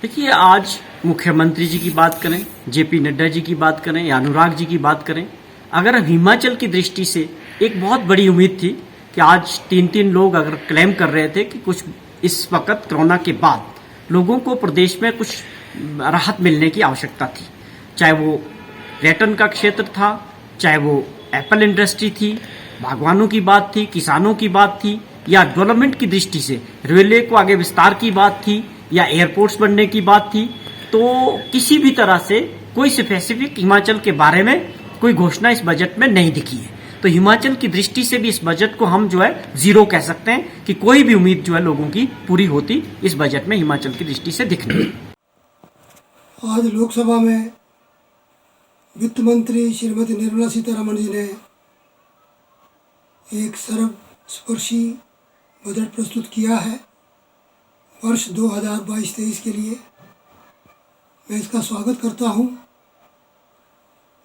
देखिए, आज मुख्यमंत्री जी की बात करें, जेपी नड्डा जी की बात करें या अनुराग जी की बात करें, अगर हम हिमाचल की दृष्टि से एक बहुत बड़ी उम्मीद थी कि आज तीन तीन लोग अगर क्लेम कर रहे थे कि कुछ इस वक्त कोरोना के बाद लोगों को प्रदेश में कुछ राहत मिलने की आवश्यकता थी, चाहे वो पर्यटन का क्षेत्र था, चाहे वो एप्पल इंडस्ट्री थी, बागवानों की बात थी, किसानों की बात थी, या डेवलपमेंट की दृष्टि से रेलवे को आगे विस्तार की बात थी, या एयरपोर्ट्स बनने की बात थी। तो किसी भी तरह से कोई स्पेसिफिक हिमाचल के बारे में कोई घोषणा इस बजट में नहीं दिखी है। तो हिमाचल की दृष्टि से भी इस बजट को हम जो है जीरो कह सकते हैं कि कोई भी उम्मीद जो है लोगों की पूरी होती इस बजट में हिमाचल की दृष्टि से दिख नहीं। आज लोकसभा में वित्त मंत्री श्रीमती निर्मला सीतारमण जी ने एक सर्वस्पर्शी बजट प्रस्तुत किया है वर्ष 2022-23 के लिए। मैं इसका स्वागत करता हूं।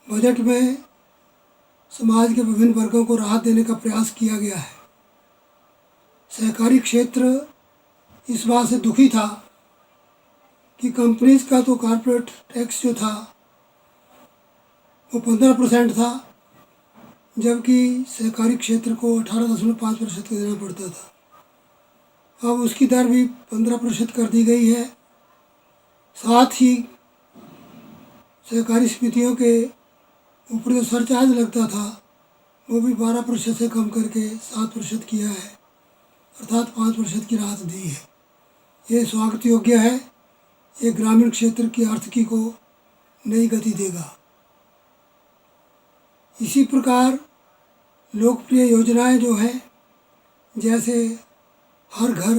बजट में समाज के विभिन्न वर्गों को राहत देने का प्रयास किया गया है। सहकारी क्षेत्र इस बात से दुखी था कि कंपनीज का तो कॉर्पोरेट टैक्स जो था वो 15% था, जबकि सहकारी क्षेत्र को 18.5% का देना पड़ता था। अब उसकी दर भी 15% कर दी गई है। साथ ही सहकारी समितियों के ऊपर जो सरचार्ज लगता था वो भी 12% से कम करके 7% किया है, अर्थात 5% की राहत दी है। ये स्वागत योग्य है। ये ग्रामीण क्षेत्र की आर्थिकी को नई गति देगा। इसी प्रकार लोकप्रिय योजनाएं जो हैं, जैसे हर घर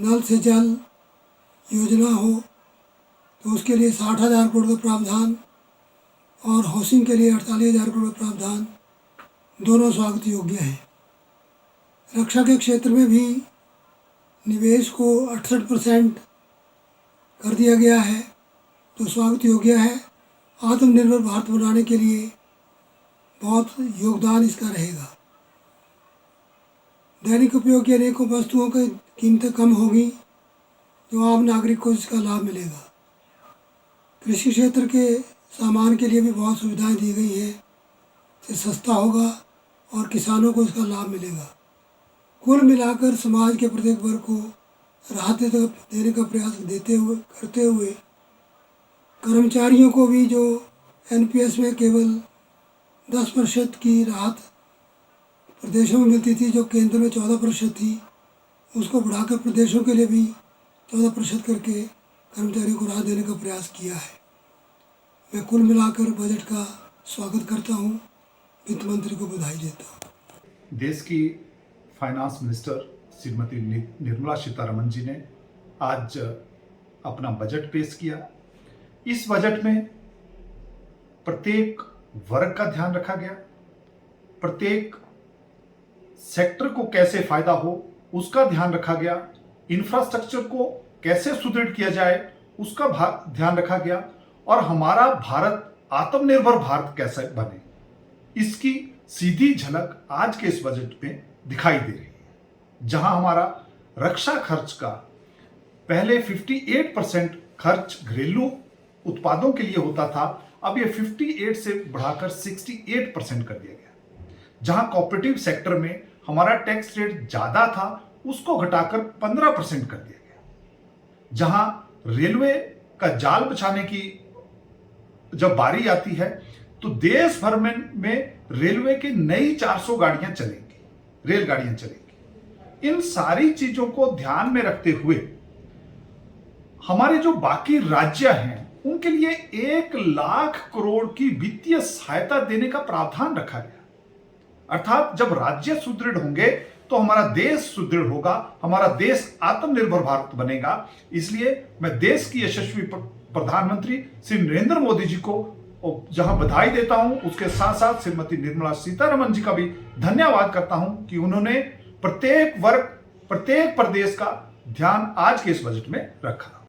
नल से जल योजना हो तो उसके लिए 60,000 करोड़ का प्रावधान और हाउसिंग के लिए 48,000 करोड़ का प्रावधान दोनों स्वागत योग्य हैं। रक्षा के क्षेत्र में भी निवेश को 68% कर दिया गया है, तो स्वागत योग्य है। आत्मनिर्भर भारत बनाने के लिए बहुत योगदान इसका रहेगा। दैनिक उपयोग की अनेकों वस्तुओं की कीमतें कम होगी, जो आम नागरिक को इसका लाभ मिलेगा। कृषि क्षेत्र के सामान के लिए भी बहुत सुविधाएं दी गई हैं, इससे सस्ता होगा और किसानों को इसका लाभ मिलेगा। कुल मिलाकर समाज के प्रत्येक वर्ग को राहत देने का प्रयास करते हुए कर्मचारियों को भी जो एनपीएस में केवल 10% की राहत प्रदेशों में मिलती थी, जो केंद्र में 14% थी, उसको बढ़ाकर प्रदेशों के लिए भी 14% करके कर्मचारियों को राहत देने का प्रयास किया है। मैं कुल मिलाकर बजट का स्वागत करता हूं, वित्त मंत्री को बधाई देता हूं। देश की फाइनेंस मिनिस्टर श्रीमती निर्मला सीतारमण जी ने आज अपना बजट पेश किया। इस बजट में प्रत्येक वर्ग का ध्यान रखा गया, प्रत्येक सेक्टर को कैसे फायदा हो उसका ध्यान रखा गया, इंफ्रास्ट्रक्चर को कैसे सुदृढ़ किया जाए उसका ध्यान रखा गया, और हमारा भारत आत्मनिर्भर भारत कैसे बने इसकी सीधी झलक आज के इस बजट में दिखाई दे रही है। जहां हमारा रक्षा खर्च का पहले 58% खर्च घरेलू उत्पादों के लिए होता था, अब ये 58 से बढ़ाकर 68% कर दिया गया। जहां कोऑपरेटिव सेक्टर में हमारा टैक्स रेट ज्यादा था, उसको घटाकर 15% कर दिया गया। जहां रेलवे का जाल बिछाने की जब बारी आती है तो देश भर में रेलवे की नई 400 गाड़ियां चलेंगी, रेलगाड़ियां चलेंगी। इन सारी चीजों को ध्यान में रखते हुए हमारे जो बाकी राज्य हैं उनके लिए 1 लाख करोड़ की वित्तीय सहायता देने का प्रावधान रखा गया। अर्थात जब राज्य सुदृढ़ होंगे तो हमारा देश सुदृढ़ होगा, हमारा देश आत्मनिर्भर भारत बनेगा। इसलिए मैं देश की यशस्वी प्रधानमंत्री श्री नरेंद्र मोदी जी को जहां बधाई देता हूं, उसके साथ साथ श्रीमती निर्मला सीतारमण जी का भी धन्यवाद करता हूं कि उन्होंने प्रत्येक वर्ग, प्रत्येक प्रदेश का ध्यान आज के इस बजट में रखा।